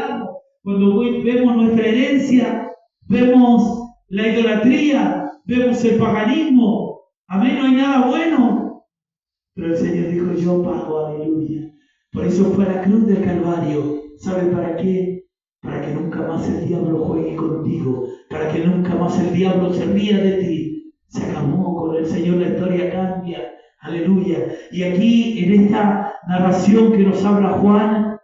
heredamos, cuando vemos nuestra herencia, vemos la idolatría, vemos el paganismo. Amén, no hay nada bueno. Pero el Señor dijo, yo pago, aleluya. Por eso fue a la cruz del Calvario. ¿Sabe para qué? Para que nunca más el diablo juegue contigo, para que nunca más el diablo se ría de ti. Se acabó con el Señor, la historia cambia. Aleluya. Y aquí, en esta narración que nos habla Juan,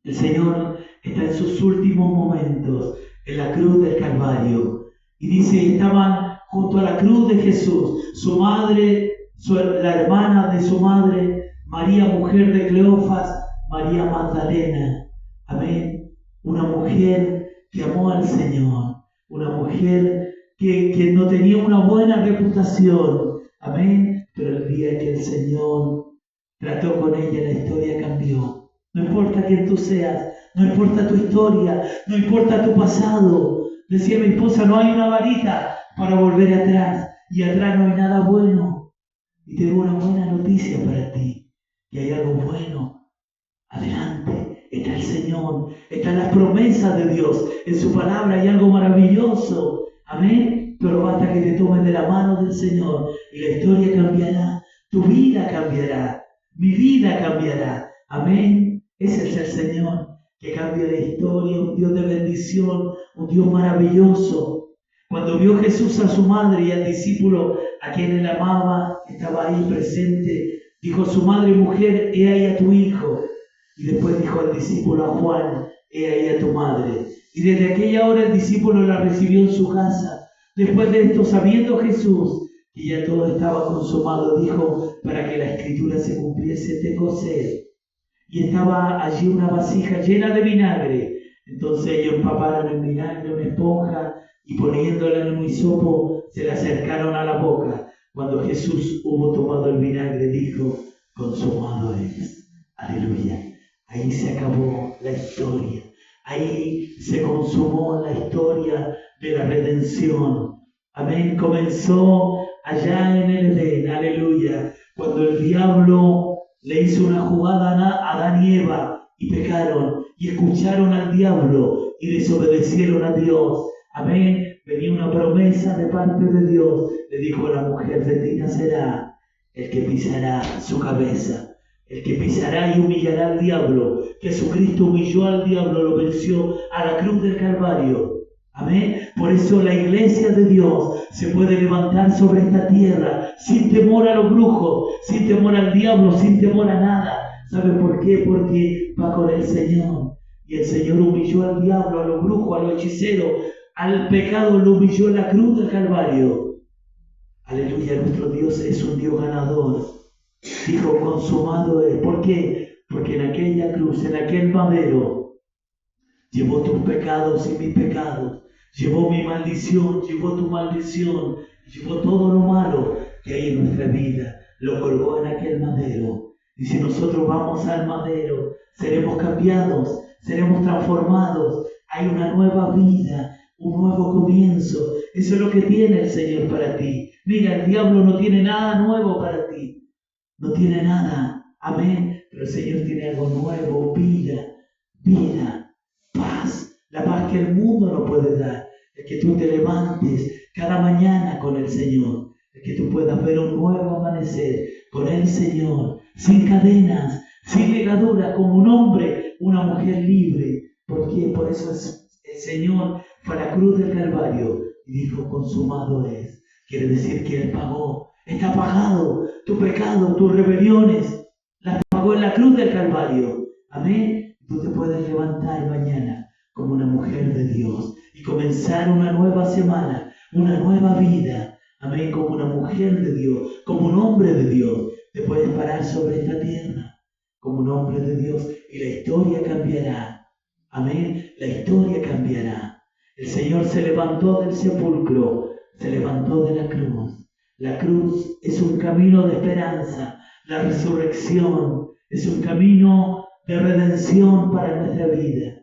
el Señor está en sus últimos momentos, en la cruz del Calvario. Y dice, estaban junto a la cruz de Jesús, su madre, la hermana de su madre, María, mujer de Cleofas, María Magdalena. Amén. Una mujer que amó al Señor, una mujer que no tenía una buena reputación. Amén. Pero el día que el Señor trató con ella, la historia cambió. No importa quién tú seas, no importa tu historia, no importa tu pasado. Decía mi esposa, no hay una varita para volver atrás, y atrás no hay nada bueno. Y tengo una buena noticia para ti, que hay algo bueno. Adelante, está el Señor, están las promesas de Dios, en su palabra hay algo maravilloso. Amén. Pero basta que te tomes de la mano del Señor y la historia cambiará, tu vida cambiará, mi vida cambiará. Amén. Ese es el Señor que cambia la historia, un Dios de bendición, un Dios maravilloso. Cuando vio Jesús a su madre y al discípulo a quien él amaba, estaba ahí presente, dijo a su madre, mujer, he ahí a tu hijo. Y después dijo al discípulo, a Juan, he ahí a tu madre. Y desde aquella hora el discípulo la recibió en su casa. Después de esto, sabiendo Jesús que ya todo estaba consumado, dijo, para que la escritura se cumpliese, tengo sed. Y estaba allí una vasija llena de vinagre. Entonces ellos empaparon en vinagre una esponja y poniéndola en un hisopo se la acercaron a la boca. Cuando Jesús hubo tomado el vinagre, dijo, consumado es. Aleluya. Ahí se acabó la historia. Ahí se consumó la historia de la redención. Amén. Comenzó allá en el Edén. Aleluya. Cuando el diablo le hizo una jugada a Adán y Eva y pecaron y escucharon al diablo y desobedecieron a Dios. Amén. Venía una promesa de parte de Dios. Le dijo a la mujer, de ti nacerá el que pisará su cabeza. El que pisará y humillará al diablo. Jesucristo humilló al diablo, lo venció a la cruz del Calvario. Amén. Por eso la iglesia de Dios se puede levantar sobre esta tierra sin temor a los brujos, sin temor al diablo, sin temor a nada. ¿Sabe por qué? Porque va con el Señor. Y el Señor humilló al diablo, a los brujos, a los hechiceros, al pecado lo humilló en la cruz del Calvario. Aleluya, nuestro Dios es un Dios ganador. Dijo, consumado es. ¿Por qué? Porque en aquella cruz, en aquel madero, llevó tus pecados y mis pecados. Llevó mi maldición, llevó tu maldición, llevó todo lo malo que hay en nuestra vida. Lo colgó en aquel madero. Y si nosotros vamos al madero, seremos cambiados, seremos transformados. Hay una nueva vida, un nuevo comienzo. Eso es lo que tiene el Señor para ti. Mira, el diablo no tiene nada nuevo para ti. No tiene nada. Amén. Pero el Señor tiene algo nuevo, vida, paz. La paz que el mundo no puede dar. El que tú te levantes cada mañana con el Señor. El que tú puedas ver un nuevo amanecer con el Señor. Sin cadenas, sin ligaduras, como un hombre, una mujer libre. ¿Por qué? Por eso el Señor fue a la cruz del Calvario y dijo, consumado es. Quiere decir que Él pagó. Está pagado tu pecado, tus rebeliones. Las pagó en la cruz del Calvario. Amén. Tú te puedes levantar mañana como una mujer de Dios y comenzar una nueva semana, una nueva vida. Amén. Como una mujer de Dios, como un hombre de Dios. Te puedes parar sobre esta tierra como un hombre de Dios y la historia cambiará. Amén. La historia cambiará. El Señor se levantó del sepulcro, se levantó de la cruz. La cruz es un camino de esperanza. La resurrección es un camino de redención para nuestra vida.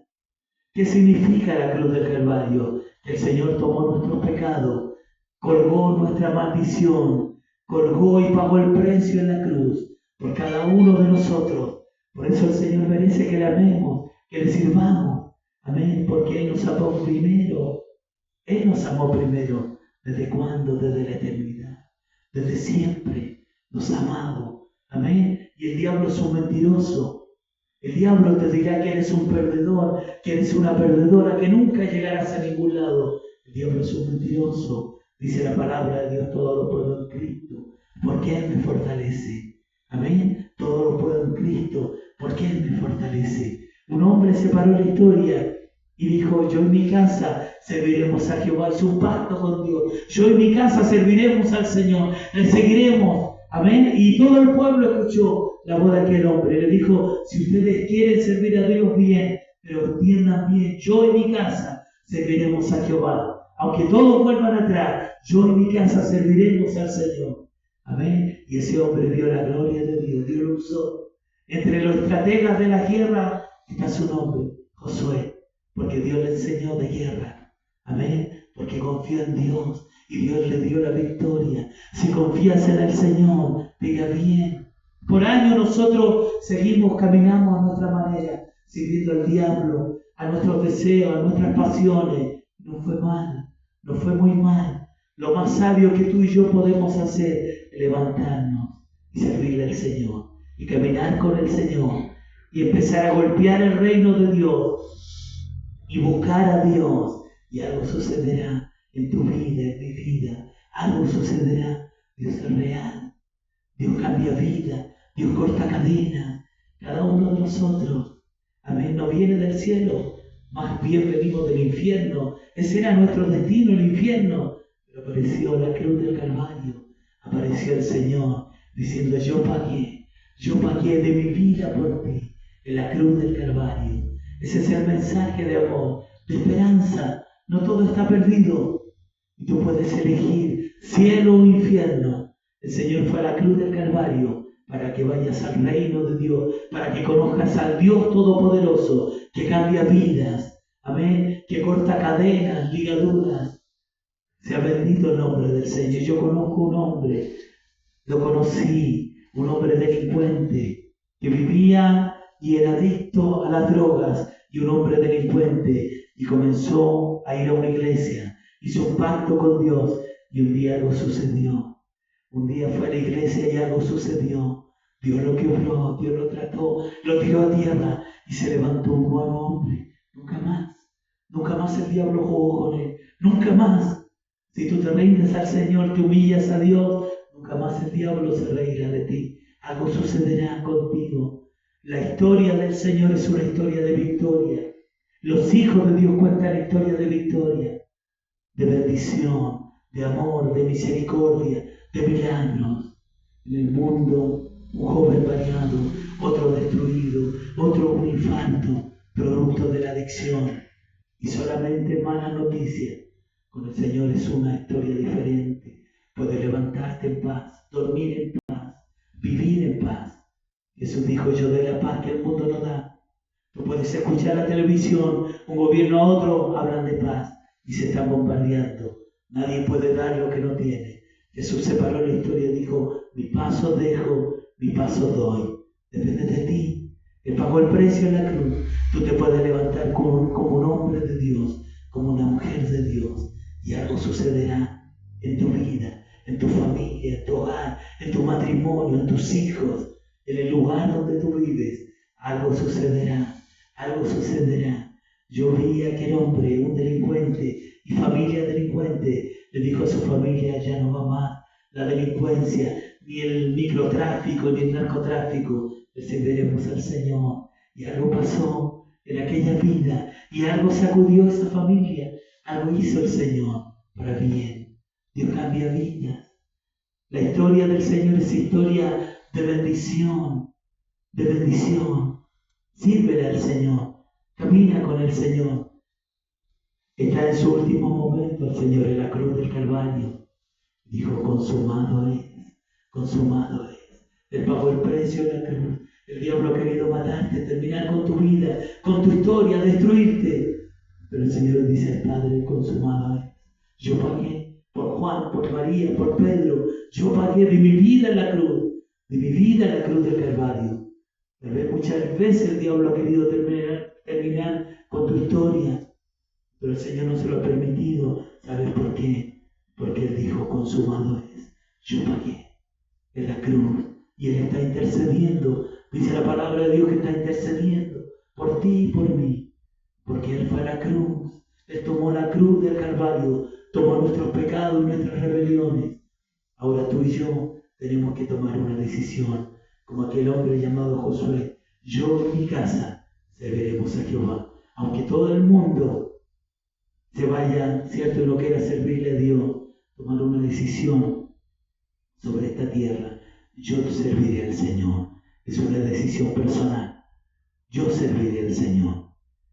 ¿Qué significa la cruz del Calvario? Que el Señor tomó nuestros pecados, colgó nuestra maldición, colgó y pagó el precio en la cruz por cada uno de nosotros. Por eso el Señor merece que le amemos, que le sirvamos. Amén, porque Él nos amó primero. Él nos amó primero. ¿Desde cuándo? Desde la eternidad. Desde siempre nos ha amado. Amén. Y el diablo es un mentiroso. El diablo te dirá que eres un perdedor, que eres una perdedora, que nunca llegarás a ningún lado. El diablo es un mentiroso. Dice la palabra de Dios, todo lo puedo en Cristo, porque Él me fortalece. Amén. Todo lo puedo en Cristo, porque Él me fortalece. Un hombre se paró en la historia y dijo, yo en mi casa serviremos a Jehová. Hizo un pacto con Dios. Yo en mi casa serviremos al Señor. Le seguiremos. Amén. Y todo el pueblo escuchó la voz de aquel hombre. Le dijo, si ustedes quieren servir a Dios bien, pero entiendan bien, yo en mi casa serviremos a Jehová. Aunque todos vuelvan atrás, yo en mi casa serviremos al Señor. Amén. Y ese hombre vio la gloria de Dios. Dios lo usó. Entre los estrategas de la guerra está su nombre, Josué. Porque Dios le enseñó de guerra. Amén. Porque confió en Dios y Dios le dio la victoria. Si confías en el Señor, diga bien. Por años nosotros seguimos, caminamos a nuestra manera, sirviendo al diablo, a nuestros deseos, a nuestras pasiones. No fue mal, no fue muy mal. Lo más sabio que tú y yo podemos hacer es levantarnos y servirle al Señor y caminar con el Señor y empezar a golpear el reino de Dios y buscar a Dios, y algo sucederá en tu vida, en mi vida. Algo sucederá. Dios es real. Dios cambia vida. Dios corta cadenas. Cada uno de nosotros, amén, no viene del cielo, más bien venimos del infierno. Ese era nuestro destino, el infierno. Pero apareció la cruz del Calvario. Apareció el Señor diciendo, yo pagué de mi vida por ti en la cruz del Calvario. Ese es el mensaje de amor, de esperanza. No todo está perdido. Y tú puedes elegir cielo o infierno. El Señor fue a la cruz del Calvario para que vayas al reino de Dios, para que conozcas al Dios Todopoderoso, que cambia vidas. Amén. Que corta cadenas, ligaduras. Sea bendito el nombre del Señor. Yo conozco un hombre, lo conocí, un hombre delincuente, que vivía y era adicto a las drogas, y un hombre delincuente, y comenzó a ir a una iglesia, hizo un pacto con Dios, y un día algo sucedió. Un día fue a la iglesia y algo sucedió. Dios lo quebró, Dios lo trató, lo tiró a tierra, y se levantó un nuevo hombre. Nunca más el diablo jugó con él, nunca más. Si tú te rindes al Señor, te humillas a Dios, nunca más el diablo se reirá de ti. Algo sucederá contigo. La historia del Señor es una historia de victoria. Los hijos de Dios cuentan historias de victoria, de bendición, de amor, de misericordia, de milagros. En el mundo, un joven variado, otro destruido, otro un infarto, producto de la adicción. Y solamente mala noticia. Con el Señor es una historia diferente. Puedes levantarte en paz, dormir en paz, vivir en paz. Jesús dijo, yo doy la paz que el mundo no da. Tú puedes escuchar la televisión, un gobierno a otro, hablan de paz y se están bombardeando. Nadie puede dar lo que no tiene. Jesús separó la historia y dijo, mi paso dejo, mi paso doy. Depende de ti. Él pagó el precio en la cruz. Tú te puedes levantar como un hombre de Dios, como una mujer de Dios, y algo sucederá en tu vida, en tu familia, en tu hogar, en tu matrimonio, en tus hijos, en el lugar donde tú vives. Algo sucederá, algo sucederá. Yo vi a aquel hombre, un delincuente y familia delincuente, le dijo a su familia, ya no va más la delincuencia, ni el microtráfico, ni el narcotráfico, le serviremos al Señor. Y algo pasó en aquella vida, y algo sacudió a esa familia, algo hizo el Señor para bien. Dios cambia vidas. La historia del Señor es historia de bendición, de bendición. Sírvele al Señor, camina con el Señor. Está en su último momento el Señor en la cruz del Calvario. Dijo, consumado es, consumado es. Él pagó el precio en la cruz. El diablo ha querido matarte, terminar con tu vida, con tu historia, destruirte. Pero el Señor dice al Padre, consumado es. Yo pagué por Juan, por María, por Pedro. Yo pagué de mi vida en la cruz, de mi vida en la cruz del Calvario. Tal vez muchas veces el diablo ha querido terminar con tu historia. pero el Señor no se lo ha permitido. ¿Sabes por qué? Porque Él dijo, consumado es. Yo pagué en la cruz y Él está intercediendo. Dice la palabra de Dios que está intercediendo por ti y por mí, porque Él fue a la cruz. Él tomó la cruz del Calvario, tomó nuestros pecados, nuestras rebeliones. Ahora tú y yo tenemos que tomar una decisión, como aquel hombre llamado Josué. Yo y mi casa serviremos a Jehová. Aunque todo el mundo se vaya, ¿cierto?, y no quiera servirle a Dios, tomar una decisión sobre esta tierra. Yo serviré al Señor. Es una decisión personal. Yo serviré al Señor.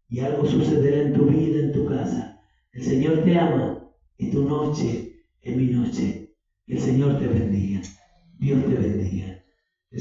Y algo sucederá en tu vida, en tu casa. El Señor te ama. Y tu noche es mi noche. Que el Señor te bendiga. Dios te bendiga.